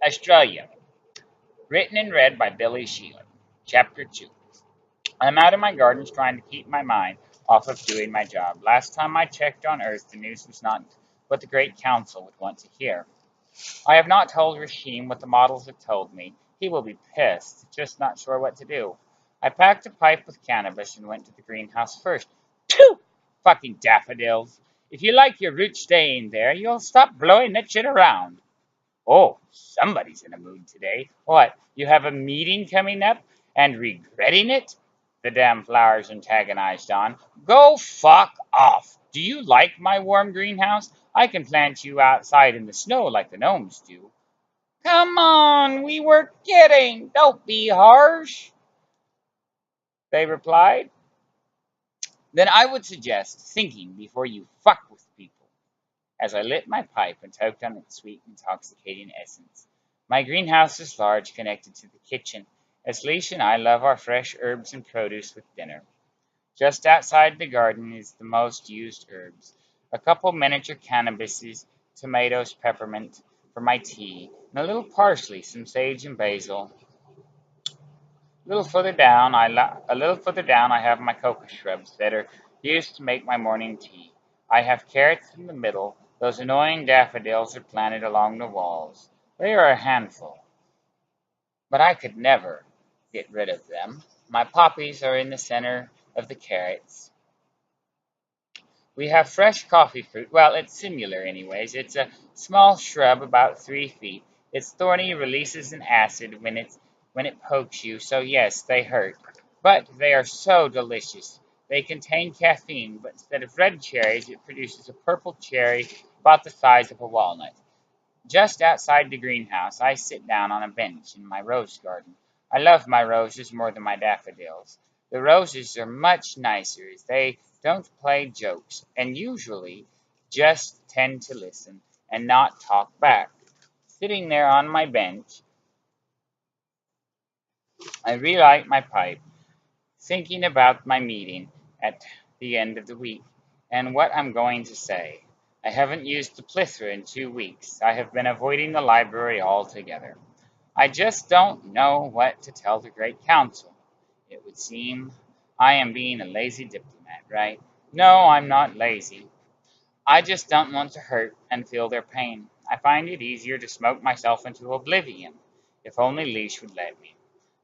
Estrellea, written and read by Billy Sheehan. Chapter 2. I'm out in my gardens trying to keep my mind off of doing my job. Last time I checked on Earth, the news was not what the Great Council would want to hear. I have not told Rashim what the models have told me. He will be pissed, just not sure what to do. I packed a pipe with cannabis and went to the greenhouse first. Phew! Fucking daffodils. If you like your roots staying there, you'll stop blowing that shit around. Oh, somebody's in a mood today. What, you have a meeting coming up and regretting it? The damn flowers antagonized on. Go fuck off. Do you like my warm greenhouse? I can plant you outside in the snow like the gnomes do. Come on, we were kidding. Don't be harsh, they replied. Then I would suggest thinking before you fuck with people. As I lit my pipe and choked on its sweet, intoxicating essence. My greenhouse is large, connected to the kitchen, as Leash and I love our fresh herbs and produce with dinner. Just outside the garden is the most used herbs. A couple miniature cannabises, tomatoes, peppermint for my tea, and a little parsley, some sage and basil. A little further down, I have my cocoa shrubs that are used to make my morning tea. I have carrots in the middle. Those annoying daffodils are planted along the walls. They are a handful, but I could never get rid of them. My poppies are in the center of the carrots. We have fresh coffee fruit. Well, it's similar anyways. It's a small shrub about 3 feet. It's thorny, releases an acid when it pokes you, so yes, they hurt. But they are so delicious. They contain caffeine, but instead of red cherries, it produces a purple cherry about the size of a walnut. Just outside the greenhouse, I sit down on a bench in my rose garden. I love my roses more than my daffodils. The roses are much nicer as they don't play jokes and usually just tend to listen and not talk back. Sitting there on my bench, I relight my pipe, thinking about my meeting at the end of the week and what I'm going to say. I haven't used the plethora in 2 weeks. I have been avoiding the library altogether. I just don't know what to tell the Great Council. It would seem I am being a lazy diplomat, right? No, I'm not lazy. I just don't want to hurt and feel their pain. I find it easier to smoke myself into oblivion. If only Leash would let me.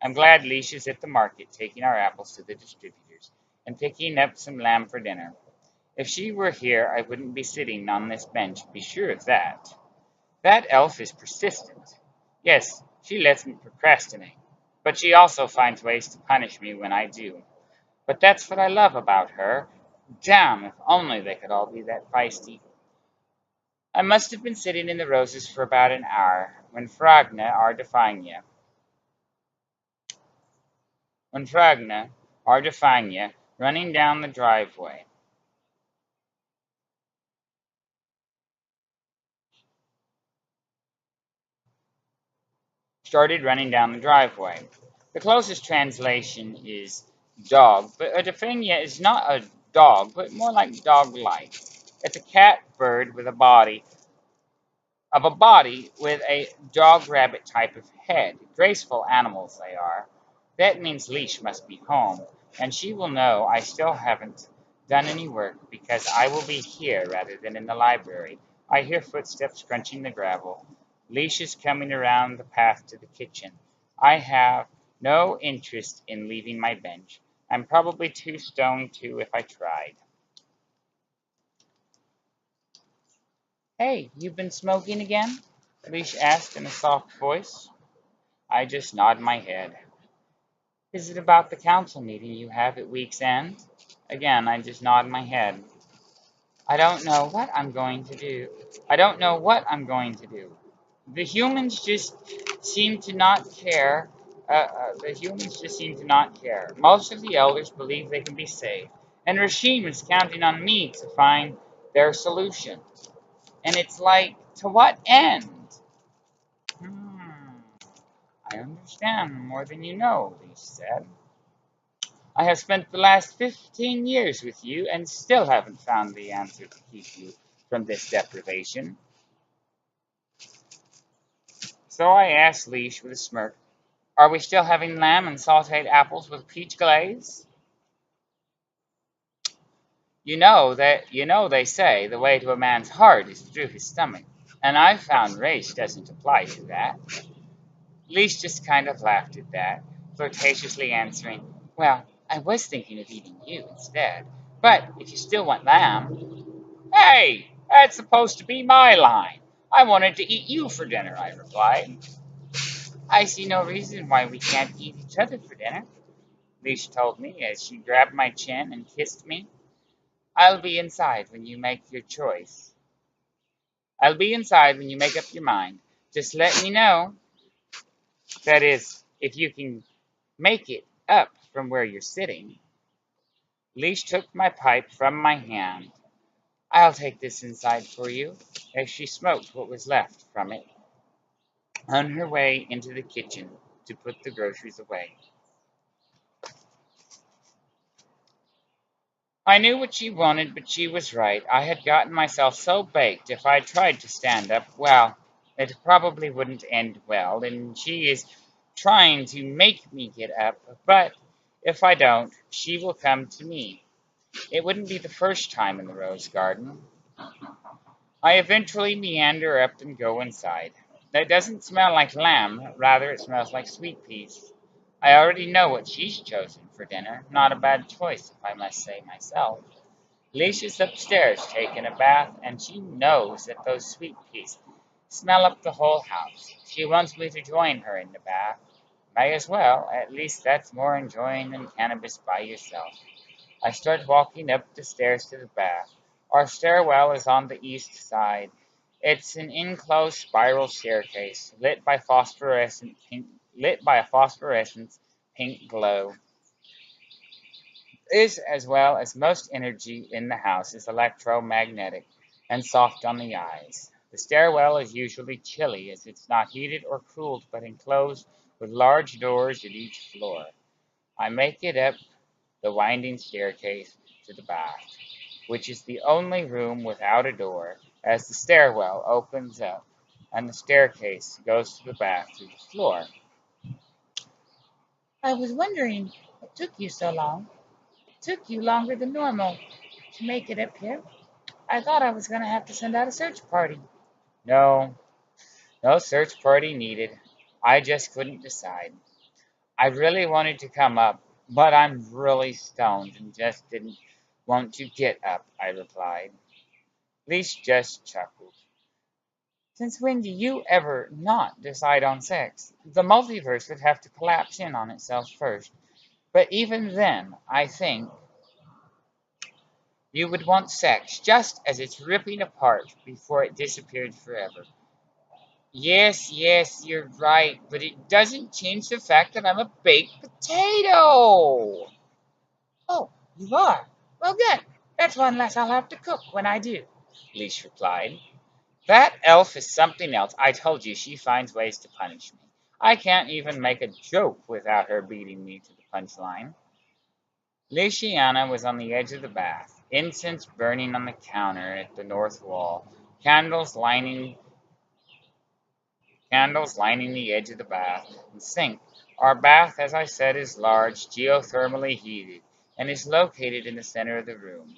I'm glad Leash is at the market taking our apples to the distributors and picking up some lamb for dinner. If she were here, I wouldn't be sitting on this bench, be sure of that. That elf is persistent. Yes, she lets me procrastinate, but she also finds ways to punish me when I do. But that's what I love about her. Damn, if only they could all be that feisty. I must have been sitting in the roses for about an hour when Fragna, our Defania, running down the driveway. Started running down the driveway. The closest translation is dog, but a Defania is not a dog, but more like dog-like. It's a cat bird with a body with a dog-rabbit type of head. Graceful animals they are. That means Leash must be home, and she will know I still haven't done any work because I will be here rather than in the library. I hear footsteps crunching the gravel. Leash is coming around the path to the kitchen. I have no interest in leaving my bench. I'm probably too stoned to if I tried. Hey, you've been smoking again? Leash asked in a soft voice. I just nod my head. Is it about the council meeting you have at week's end? Again, I just nod my head. I don't know what I'm going to do. I don't know what I'm going to do. The humans just seem to not care. The humans just seem to not care. Most of the elders believe they can be saved, and Rashim is counting on me to find their solution. And it's like, to what end? Hmm, I understand more than you know, Lee said. I have spent the last 15 years with you and still haven't found the answer to keep you from this deprivation. So I asked Leash with a smirk, "Are we still having lamb and sautéed apples with peach glaze?" They say the way to a man's heart is through his stomach, and I've found race doesn't apply to that. Leash just kind of laughed at that, flirtatiously answering, "Well, I was thinking of eating you instead, but if you still want lamb." "Hey, that's supposed to be my line. I wanted to eat you for dinner," I replied. "I see no reason why we can't eat each other for dinner," Leash told me as she grabbed my chin and kissed me. "I'll be inside when you make your choice. I'll be inside when you make up your mind. Just let me know. That is, if you can make it up from where you're sitting." Leash took my pipe from my hand. "I'll take this inside for you," as she smoked what was left from it on her way into the kitchen to put the groceries away. I knew what she wanted, but she was right. I had gotten myself so baked if I tried to stand up, well, it probably wouldn't end well, and she is trying to make me get up, but if I don't, she will come to me. It wouldn't be the first time in the rose garden. I eventually meander up and go inside. That doesn't smell like lamb, rather it smells like sweet peas. I already know what she's chosen for dinner. Not a bad choice, if I must say myself. Alicia's upstairs taking a bath, and she knows that those sweet peas smell up the whole house. She wants me to join her in the bath. May as well, at least that's more enjoying than cannabis by yourself. I start walking up the stairs to the bath. Our stairwell is on the east side. It's an enclosed spiral staircase lit by a phosphorescent pink glow. This, as well as most energy in the house, is electromagnetic and soft on the eyes. The stairwell is usually chilly as it's not heated or cooled but enclosed with large doors at each floor. I make it up the winding staircase to the bath, which is the only room without a door, as the stairwell opens up and the staircase goes to the bath through the floor. "I was wondering what took you so long. It took you longer than normal to make it up here. I thought I was going to have to send out a search party." "No, no search party needed. I just couldn't decide. I really wanted to come up, but I'm really stoned and just didn't want to get up," I replied. Leash just chuckled. "Since when do you ever not decide on sex? The multiverse would have to collapse in on itself first. But even then, I think you would want sex just as it's ripping apart before it disappeared forever." "Yes, yes, you're right, but it doesn't change the fact that I'm a baked potato." "Oh, you are? Well, good. That's one less I'll have to cook when I do," Leash replied. "That elf is something else. I told you she finds ways to punish me. I can't even make a joke without her beating me to the punchline." Luciana was on the edge of the bath, incense burning on the counter at the north wall, candles lining candles lining the edge of the bath and sink. Our bath, as I said, is large, geothermally heated, and is located in the center of the room.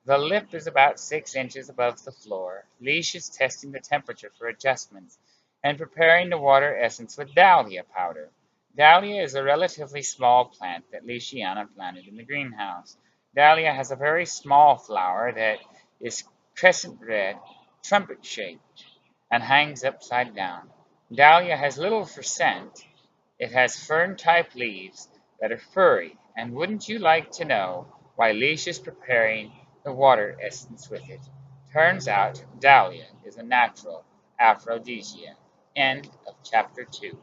The lip is about 6 inches above the floor. Leash is testing the temperature for adjustments and preparing the water essence with dahlia powder. Dahlia is a relatively small plant that Luciana planted in the greenhouse. Dahlia has a very small flower that is crescent red, trumpet shaped, and hangs upside down. Dahlia has little for scent. It has fern-type leaves that are furry, and wouldn't you like to know why Leash is preparing the water essence with it? Turns out Dahlia is a natural aphrodisiac. End of chapter 2.